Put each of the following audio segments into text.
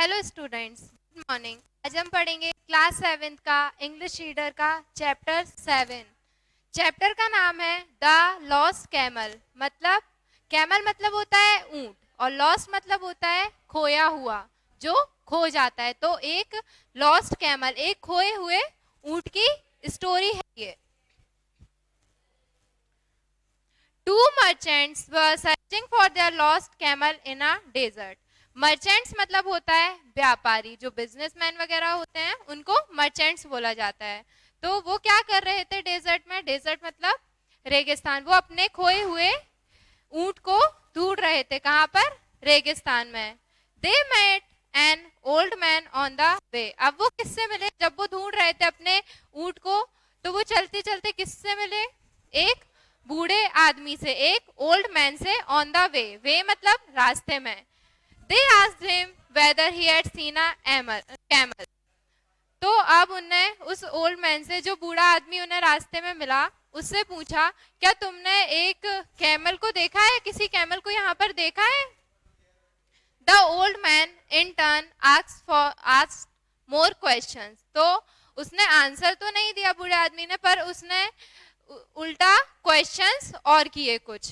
Hello students, good morning. आज हम पढ़ेंगे क्लास 7 का इंग्लिश रीडर का चैप्टर 7। चैप्टर का नाम है द लॉस्ट कैमल। मतलब कैमल मतलब होता है ऊंट और लॉस्ट मतलब होता है खोया हुआ, जो खो जाता है। तो एक लॉस्ट कैमल, एक खोए हुए ऊंट की स्टोरी है ये। Two merchants were searching for their lost camel in a desert. Merchants मतलब होता है व्यापारी, जो बिजनेसमैन वगैरह होते हैं उनको मर्चेंट्स बोला जाता है। तो वो क्या कर रहे थे डेजर्ट में? डेजर्ट मतलब रेगिस्तान। वो अपने खोए हुए ऊंट को ढूंढ रहे थे। कहाँ पर? रेगिस्तान में। They met an old man on the way. अब वो किससे मिले? जब वो ढूंढ रहे थे अपने ऊंट को, तो वो चलते चलते किससे मिले? एक बूढ़े आदमी से, एक ओल्ड मैन से। ऑन द वे, वे मतलब रास्ते में। They asked him weather he had seen a camel. तो अब उनने उस ओल्ड मैन से, जो बूढ़ा आदमी उन्हें रास्ते में मिला, उससे पूछा, क्या तुमने एक कैमल को देखा है? किसी कैमल को यहाँ पर देखा है? The old man in turn asked more questions. तो उसने आंसर तो नहीं दिया बूढ़े आदमी ने, पर उसने उल्टा क्वेश्चंस और किए कुछ।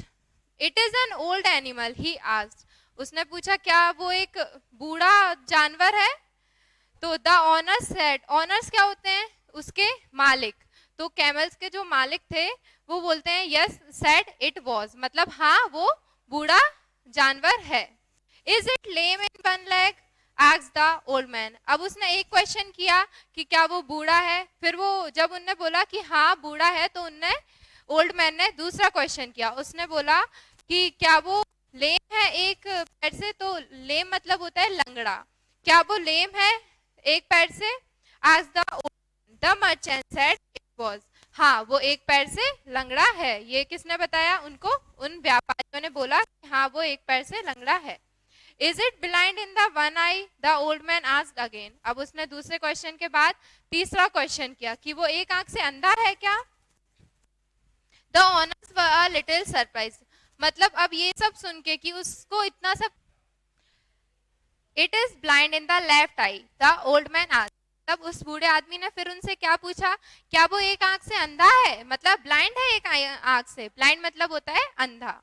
It is an old animal he asked. उसने पूछा, क्या वो एक बूढ़ा जानवर है? तो द ऑनर्स सेड, ऑनर्स क्या होते हैं? उसके मालिक। तो कैमल्स के जो मालिक थे वो बोलते हैं यस सेड इट वाज, मतलब हाँ वो बूढ़ा जानवर है। Is it lame in one leg? Asked the old man. अब उसने एक क्वेश्चन किया कि क्या वो बूढ़ा है। फिर वो जब उनने बोला कि हाँ बूढ़ा है, तो उनने ओल्ड मैन ने दूसरा क्वेश्चन किया। उसने बोला कि क्या वो लेम है एक पैर से? तो लेम मतलब होता है लंगड़ा। क्या वो लेम है एक पैर से? Asked the merchant said it was. हाँ वो एक पैर से लंगड़ा है। ये किसने बताया? उनको, उन व्यापारियों ने बोला कि हाँ वो एक पैर से लंगड़ा है। Is it blind in the one eye? The old man asked again. अब उसने दूसरे क्वेश्चन के बाद तीसरा क्वेश्चन किया कि वो एक आंख से अंधा है क्या? The owners were a little surprised. मतलब अब ये सब सुन के कि उसको इतना सब, It is blind in the left eye. The old man asked. तब उस बूढ़े आदमी ने फिर उनसे क्या पूछा? क्या वो एक आंख से अंधा है? मतलब ब्लाइंड है एक आंख से। ब्लाइंड मतलब होता है अंधा।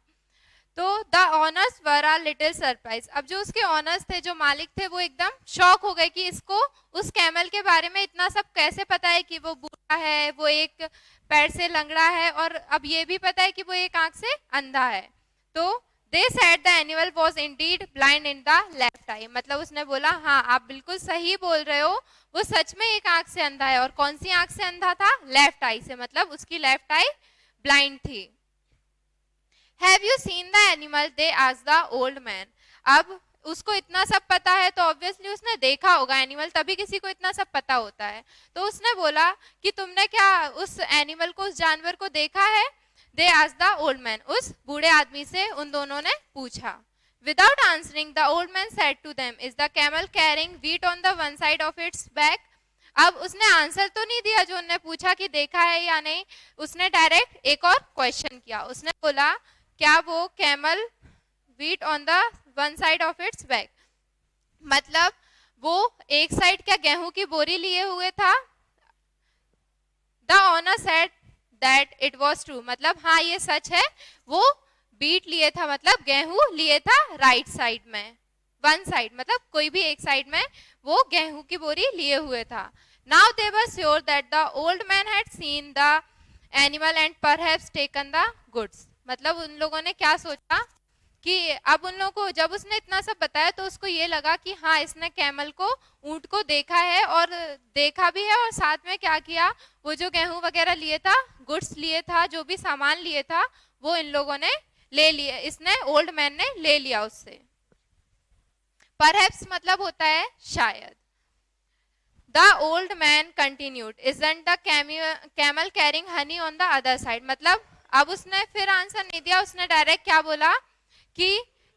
तो the honours were uh little surprise. अब जो उसके ऑनर्स थे, जो मालिक थे, वो एकदम शॉक हो गए कि इसको उस कैमल के बारे में इतना सब कैसे पता है कि वो बूढ़ा है, वो एक पैर से लंगड़ा है, और अब ये भी पता है कि वो एक आंख से अंधा है। तो they said the animal was indeed blind in the left eye. मतलब उसने बोला हाँ आप बिल्कुल सही बोल रहे हो, वो सच में एक आंख से अंधा है। और कौन सी आंख से अंधा था? लेफ्ट आई से, मतलब उसकी लेफ्ट आई ब्लाइंड थी। Have you seen the animal? They asked the old man. अब उसको इतना सब पता है तो ऑब्वियसली उसने देखा होगा एनिमल, तभी किसी को इतना सब पता होता है। तो उसने बोला कि तुमने क्या उस एनिमल को, उस जानवर को देखा है? They asked the old man. उस बूढ़े आदमी से उन दोनों ने पूछा। Without answering, the old man said to them, Is the camel carrying wheat on the one side of its back? अब उसने आंसर तो नहीं दिया जो उन्होंने पूछा कि देखा है या नहीं। उसने डायरेक्ट एक और क्वेश्चन किया। उसने बोला, क्या वो camel wheat on the one side of its back? मतलब वो एक साइड क्या गेहूं की बोरी लिए हुए था? The owner said that it was true. मतलब हाँ ये सच है, वो बीट लिए था, मतलब गेहूं लिए था राइट साइड में। वन साइड मतलब कोई भी एक साइड में वो गेहूं की बोरी लिए हुए था। Now they were sure that the old man had seen the animal and perhaps taken the goods. मतलब उन लोगों ने क्या सोचा कि अब उन लोगों को, जब उसने इतना सब बताया तो उसको ये लगा कि हाँ इसने कैमल को, ऊंट को देखा है, और देखा भी है, और साथ में क्या किया, वो जो गेहूं वगैरह लिए था, गुड्स लिए था, जो भी सामान लिए था, वो इन लोगों ने ले लिया, इसने ओल्ड मैन ने ले लिया उससे। परहैप्स मतलब होता है शायद। The old man continued, Isn't the camel carrying honey on the other side? मतलब अब उसने फिर आंसर नहीं दिया, उसने डायरेक्ट क्या बोला कि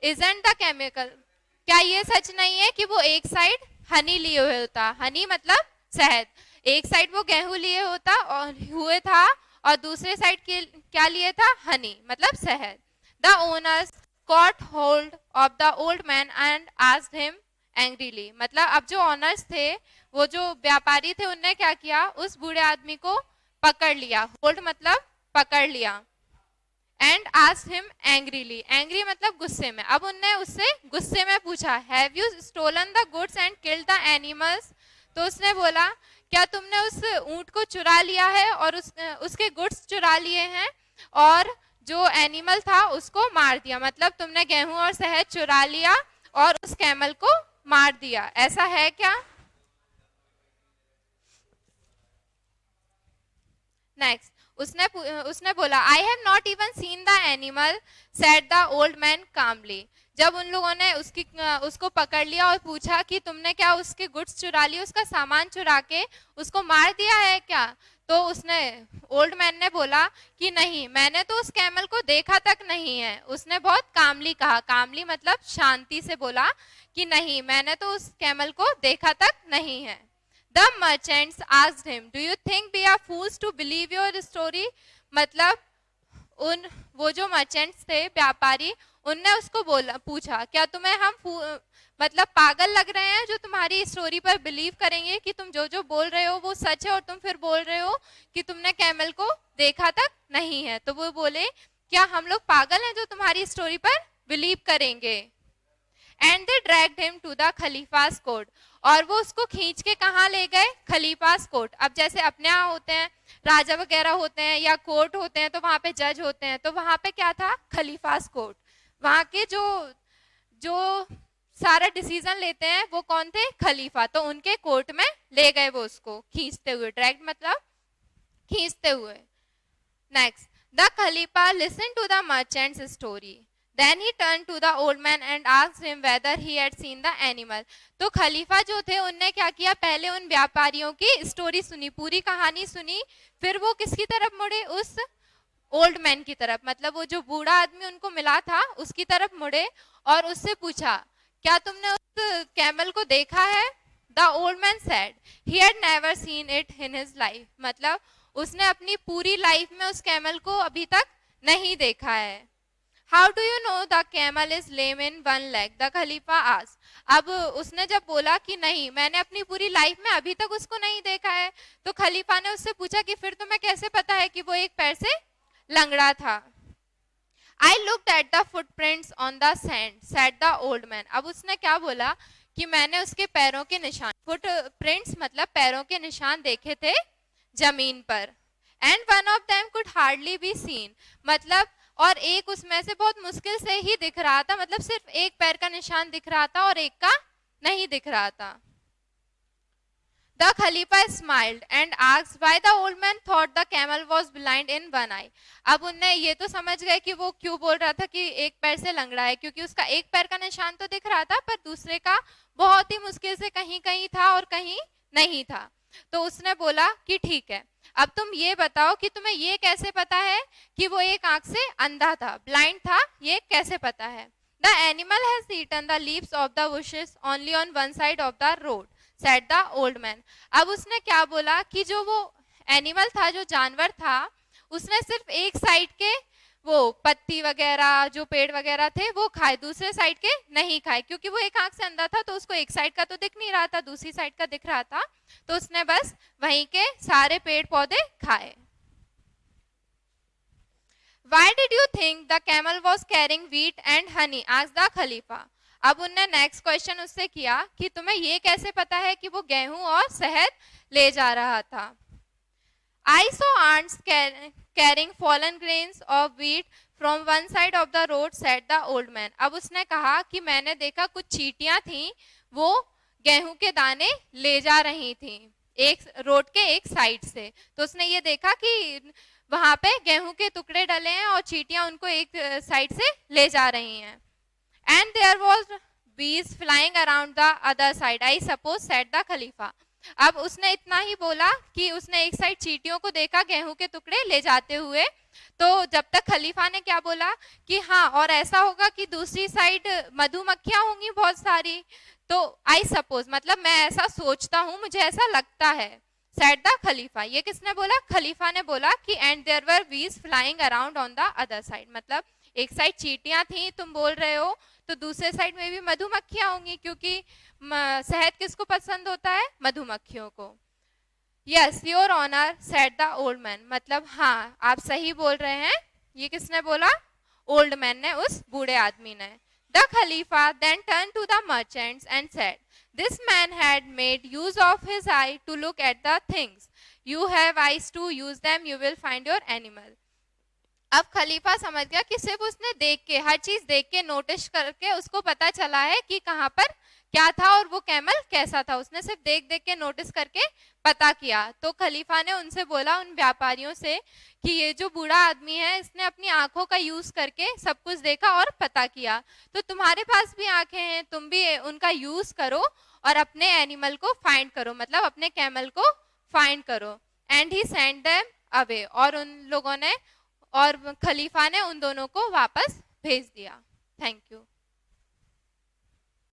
Isn't the camel, क्या ये सच नहीं है कि वो एक साइड हनी लिए हुए होता? हनी मतलब शहद। एक साइड वो गेहूं लिए होता और हुए था, और दूसरे साइड क्या लिए था? हनी मतलब शहद। The owners caught hold of the old man and asked him angrily, मतलब अब जो ऑनर्स थे, वो जो व्यापारी थे, उनने क्या किया, उस बूढ़े आदमी को पकड़ लिया, होल्ड मतलब पकड़ लिया, and asked him angrily, angry मतलब गुस्से में, अब उनने उससे गुस्से में पूछा, have you stolen the goods and killed the animals, तो उसने बोला, क्या तुमने उस ऊंट को चुरा लिया है और उसके गुड्स चुरा लिए हैं और जो एनिमल था उसको मार दिया, मतलब तुमने गेहूं और शहद चुरा लिया और उस कैमल को मार दिया, ऐसा है क्या? नेक्स्ट, उसने बोला, I have not even seen the animal, said the old man calmly, जब उन लोगों ने उसको पकड़ लिया और पूछा कि तुमने क्या उसके गुड्स चुरा लिए, उसका सामान चुरा के उसको मार दिया है क्या, तो उसने ओल्ड मैन ने बोला कि नहीं, मैंने तो उस कैमल को देखा तक नहीं है, उसने बहुत कामली कहा, कामली मतलब शांति से बोला कि नहीं, मैंने तो उस कैमल को देखा तक नहीं है। The merchants asked him, "Do you think we are fools to believe your story?" मतलब वो जो मर्चेंट्स थे, व्यापारी, उनने उसको पूछा, क्या तुम्हें हम मतलब पागल लग रहे हैं जो तुम्हारी स्टोरी पर बिलीव करेंगे कि तुम जो जो बोल रहे हो वो सच है, और तुम फिर बोल रहे हो कि तुमने कैमल को देखा तक नहीं है, तो वो बोले, क्या हम लोग पागल हैं जो तुम्हारी स्टोरी पर बिलीव करेंगे? And they dragged him to the khalifa's court, और वो उसको खींच के कहाँ ले गए? Khalifa's court. अब जैसे अपने यहाँ होते हैं राजा वगैरह होते हैं या कोर्ट होते हैं, तो वहां पे जज होते हैं, तो वहां पे क्या था? खलीफास कोर्ट। वहां के जो जो सारा डिसीजन लेते हैं वो कौन थे? खलीफा। तो उनके कोर्ट में ले गए वो उसको खींचते हुए, ड्रैग्ड मतलब खींचते हुए। Next, the Khalifa listen to the merchant's story, then he turned to the old man and asked him whether he had seen the animal, तो खलीफा जो थे उनने क्या किया, पहले उन व्यापारियों की स्टोरी सुनी, पूरी कहानी सुनी, फिर वो किसकी तरफ मुड़े? उस ओल्ड मैन की तरफ, मतलब वो जो बूढ़ा आदमी उनको मिला था उसकी तरफ मुड़े और उससे पूछा, क्या तुमने उस कैमल को देखा है? The old man said he had never seen it in his life, मतलब उसने अपनी पूरी लाइफ में उस कैमल को अभी तक नहीं देखा है। How do you know the camel is lame in one leg? The Khalifa asked. अब उसने जब बोला कि नहीं, मैंने अपनी पूरी लाइफ में अभी तक उसको नहीं देखा है, तो खलीफा ने उससे पूछा कि फिर तुम्हें कैसे पता है कि वो एक पैर से लंगड़ा था? I looked at the footprints on the sand, said the old man. अब उसने क्या बोला कि मैंने उसके पैरों के निशान, फुटप्रिंट्स मतलब पैरों के निशान देखे थे जमीन पर, and one of them could hardly be seen, मतलब और एक उसमें से बहुत मुश्किल से ही दिख रहा था, मतलब सिर्फ एक पैर का निशान दिख रहा था और एक का नहीं दिख रहा था। The Khalifa smiled and asked why the old man thought the camel was blind in one eye. अब उनने ये तो समझ गए कि वो क्यों बोल रहा था कि एक पैर से लंगड़ा है, क्योंकि उसका एक पैर का निशान तो दिख रहा था पर दूसरे का बहुत ही मुश्किल से कहीं कहीं था और कहीं नहीं था। तो उसने बोला कि ठीक है, अब तुम ये बताओ कि तुम्हें ये कैसे पता है कि वो एक आंख से अंधा था, ब्लाइंड था, ये कैसे पता है? The animal has eaten the leaves of the bushes only on one side of the road, said the old man. अब उसने क्या बोला कि जो वो एनिमल था, जो जानवर था, उसने सिर्फ एक साइड के वो पत्ती वगैरह जो पेड़ वगैरह थे वो खाए, दूसरे साइड के नहीं खाए, क्योंकि वो एक आंख से अंधा था तो उसको एक साइड का तो दिख नहीं रहा था, दूसरी साइड का दिख रहा था, तो उसने बस वहीं के सारे पेड़ पौधे खाए। Why did you think the camel was carrying wheat and honey? asked the Khalifa. अब उनने नेक्स्ट क्वेश्चन उससे किया कि तुम्हें ये कैसे पता है कि वो गेहूं और शहद ले जा रहा था? I saw ants carrying fallen grains of wheat from one side of the road, said the old man. अब उसने कहा कि मैंने देखा कुछ चींटियां थी, वो गेहूं के दाने ले जा रही थी एक रोड के एक साइड से, तो उसने ये देखा कि वहां पे गेहूं के टुकड़े डले हैं और चींटियां उनको एक साइड से ले जा रही हैं। And there was bees flying around the other side, I suppose, said the Khalifa. अब उसने इतना ही बोला कि उसने एक साइड चींटियों को देखा गेहूं के टुकड़े ले जाते हुए, तो जब तक खलीफा ने क्या बोला कि हाँ, और ऐसा होगा कि दूसरी साइड मधुमक्खियां होंगी बहुत सारी, तो आई सपोज मतलब मैं ऐसा सोचता हूँ, मुझे ऐसा लगता है, said the खलीफा। ये किसने बोला? खलीफा ने बोला कि एंड देयर वर बीज flying around on the other side, मतलब एक साइड चींटियां थी तुम बोल रहे हो, तो दूसरे साइड में भी मधुमक्खियां होंगी, क्योंकि शहद किसको पसंद होता है? मधुमक्खियों को। Yes your honour said the old man, मतलब हाँ आप सही बोल रहे हैं। ये किसने बोला? ओल्ड मैन ने, उस बूढ़े आदमी ने। The Khalifa then turn to the merchants and said, this man had made use of his eye to look at the things, you have eyes to use them, you will find your animal. अब खलीफा समझ गया कि सिर्फ उसने देख के, हर चीज देख के, नोटिस करके उसको पता चला है कि कहाँ पर क्या था और वो कैमल कैसा था। उसने सिर्फ देख देख के, नोटिस करके पता किया। तो खलीफा ने उनसे बोला, उन व्यापारियों से, कि ये जो बूढ़ा आदमी है इसने अपनी आंखों का यूज करके सब कुछ देखा और पता किया। तो तुम्हारे पास भी आंखें हैं, तुम भी उनका यूज करो और अपने एनिमल को फाइंड करो, मतलब अपने कैमल को फाइंड करो। And he send them away, और उन लोगों ने, और खलीफा ने उन दोनों को वापस भेज दिया। Thank you.